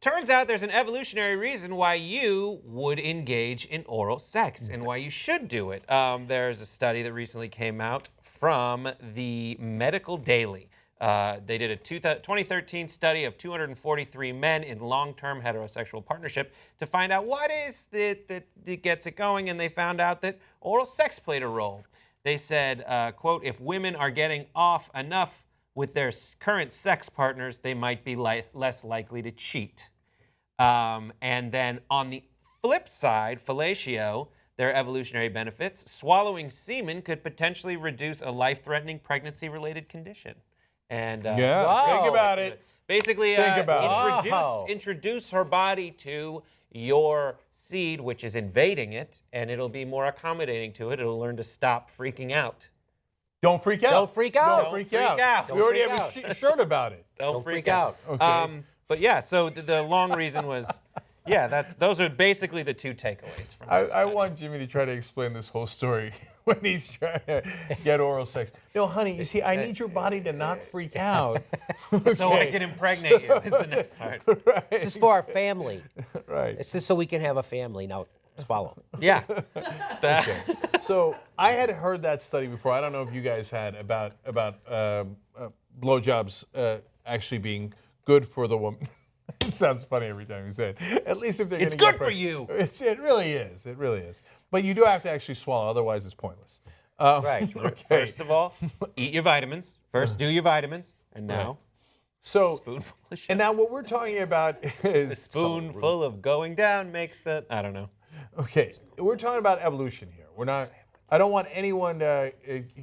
turns out there's an evolutionary reason why you would engage in oral sex and why you should do it. There's a study that recently came out from the Medical Daily. They did a 2013 study of 243 men in long-term heterosexual partnership to find out what is it that gets it going, and they found out that oral sex played a role. They said, quote, if women are getting off enough with their current sex partners, they might be less likely to cheat. And then on the flip side, fellatio, their evolutionary benefits, swallowing semen could potentially reduce a life-threatening pregnancy-related condition. And think about it. Basically, introduce her body to your seed, which is invading it, and it'll be more accommodating to it. It'll learn to stop freaking out. Don't freak out. Don't freak out. Don't freak out. We already have a shirt about it. Don't freak out. Okay. But yeah, so the long reason was, yeah, those are basically the two takeaways from this. I want Jimmy to try to explain this whole story when he's trying to get oral sex. No, honey, you see, I need your body to not freak out. So I can impregnate you is the next part. Right. This is for our family. Right. It's just so we can have a family. Now, swallow. Yeah. So I had heard that study before. I don't know if you guys had about blowjobs actually being good for the woman. It sounds funny every time you say it. At least if they're going to get good for you. It really is. It really is. But you do have to actually swallow, otherwise it's pointless. Right. Okay. First of all, eat your vitamins. First, do your vitamins, and now, So, spoonful of shit. and now what we're talking about is A spoonful of going down makes the, I don't know. okay. We're talking about evolution here. We're not. I don't want anyone to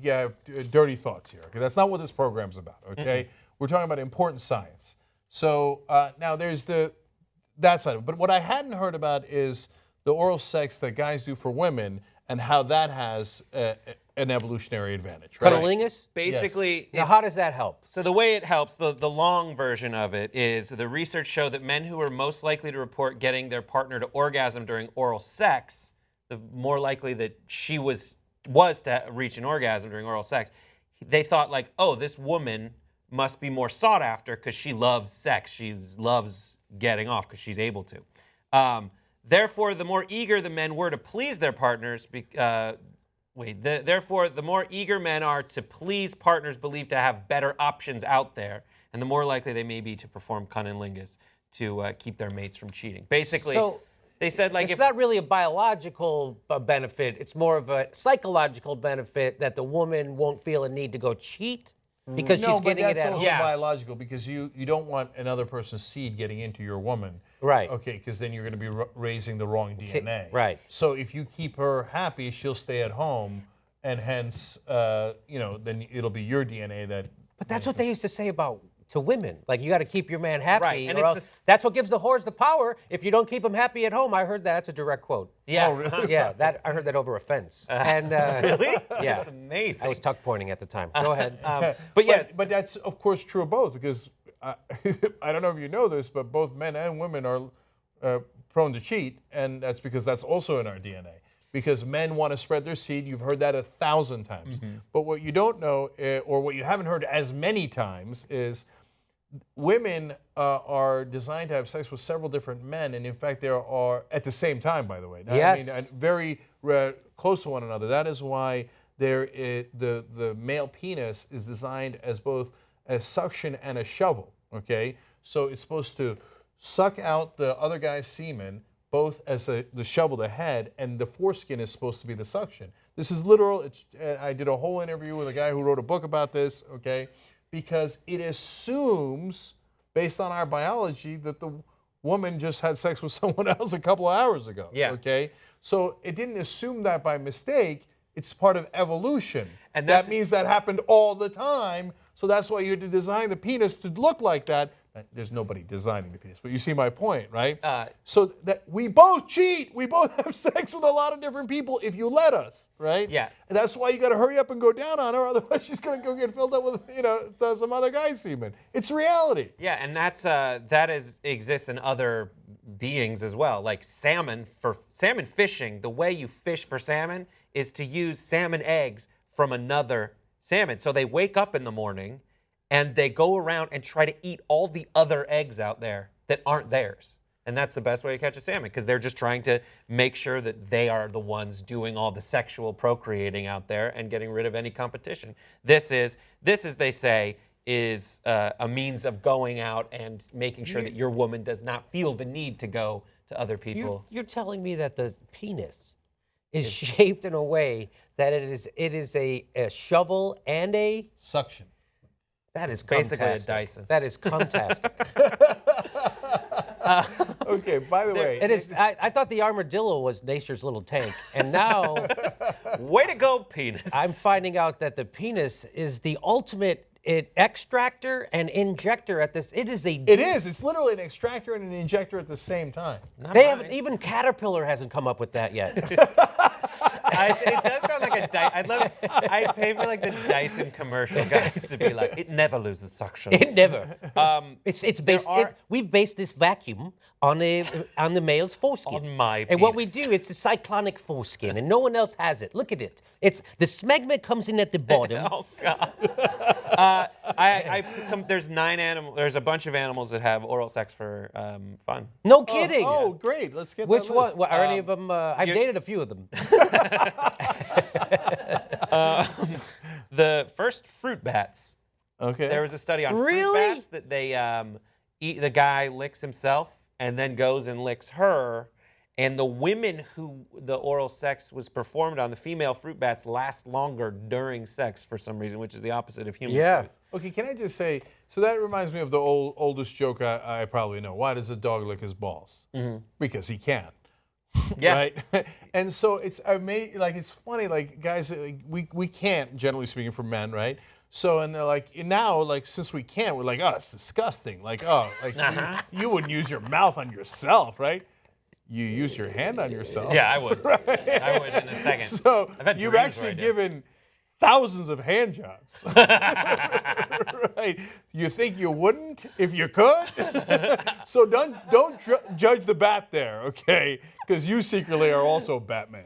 have dirty thoughts here. Okay, that's not what this program's about. Okay, we're talking about important science. So now there's that side of it. But what I hadn't heard about is the oral sex that guys do for women and how that has an evolutionary advantage. Right? Cunnilingus? Basically, Now, how does that help? So the way it helps, the long version of it is the research showed that men who are most likely to report getting their partner to orgasm during oral sex, the more likely that she was to reach an orgasm during oral sex, they thought like, oh, this woman must be more sought after because she loves sex. She loves getting off because she's able to. Therefore, the more eager the men were to please their partners, therefore, the more eager men are to please partners believed to have better options out there, and the more likely they may be to perform cunnilingus to keep their mates from cheating. Basically, So, they said like it's not really a biological benefit. It's more of a psychological benefit that the woman won't feel a need to go cheat because she's getting it that's at home. also Yeah. biological because you don't want another person's seed getting into your woman. Right. Okay, because then you're going to be raising the wrong DNA. right. So if you keep her happy, she'll stay at home, and hence, then it'll be your DNA that. But that's what they used to say to women. Like, you got to keep your man happy. Right, and or else that's what gives the whores the power. If you don't keep him happy at home, I heard that's a direct quote. yeah. Oh, really? Yeah, I heard that over a fence. And Really? Yeah. That's amazing. I was tuck pointing at the time. Go ahead. But that's of course true of both because I don't know if you know this, but both men and women are prone to cheat, and that's because that's also in our DNA. Because men want to spread their seed. You've heard that 1,000 times. But what you don't know, or what you haven't heard as many times, is women are designed to have sex with several different men, and in fact, there are at the same time. By the way, Yes. I mean, very close to one another. That is why the male penis is designed as both a suction and a shovel. Okay, so it's supposed to suck out the other guy's semen, both as the shovel, the head, and the foreskin is supposed to be the suction. This is literal. I did a whole interview with a guy who wrote a book about this. Okay. Because it assumes, based on our biology, that the woman just had sex with someone else a couple of hours ago. Yeah. Okay? So it didn't assume that by mistake. It's part of evolution. And that means that happened all the time. So that's why you had to design the penis to look like that. There's nobody designing the penis, but you see my point, right? So that we both cheat. We both have sex with a lot of different people if you let us, right? Yeah. And that's why you got to hurry up and go down on her, otherwise she's going to go get filled up with, some other guy's semen. It's reality. Yeah, and exists in other beings as well. Like salmon fishing, the way you fish for salmon is to use salmon eggs from another salmon. So they wake up in the morning and they go around and try to eat all the other eggs out there that aren't theirs. And that's the best way to catch a salmon, because they're just trying to make sure that they are the ones doing all the sexual procreating out there and getting rid of any competition. This is they say, is a means of going out and making sure that your woman does not feel the need to go to other people. You're telling me that the penis is shaped in a way that it is a shovel and a Suction. that is Basically a cumtastic. Dyson. That is cumtastic. Okay, by the way. It is. I thought the armadillo was nature's little tank, and now Way to go, penis. I'm finding out that the penis is the ultimate extractor and injector at this. It is a. It is. It's literally an extractor and an injector at the same time. They haven't even Caterpillar hasn't come up with that yet. It does sound like a Dyson. I'd pay for like the Dyson commercial guy to be like, it never loses suction. It never. It's based. are- We've based this vacuum on the male's foreskin. On my And what we penis. do, it's a cyclonic foreskin, and no one else has it. Look at it. It's the smegma comes in at the bottom. Oh God. There's 9 animals. There's a bunch of animals that have oral sex for fun. No kidding. Oh, great. Let's get Which that one? list. Well, are any of them? I've dated a few of them. The first fruit bats. Okay. There was a study on fruit Really? bats that they eat. The guy licks himself and then goes and licks her. And the women who the oral sex was performed on, the female fruit bats, last longer during sex for some reason, which is the opposite of human. Yeah. truth. Okay, can I just say, so that reminds me of the oldest joke I probably know. Why does a dog lick his balls? Because he can. Yeah. Right? And so it's amazing, like it's funny, like guys, like, we can't, generally speaking, for men, right? So, and they're like, now, like, since we can't, we're like, oh, it's disgusting. Like, oh, like you wouldn't use your mouth on yourself, right? You use your hand on yourself. Yeah, I would. I would in a second. So I've had you've dreams actually where I did. given thousands of hand jobs. Right? You think you wouldn't if you could? So don't judge the bat there, okay? Because you secretly are also Batman.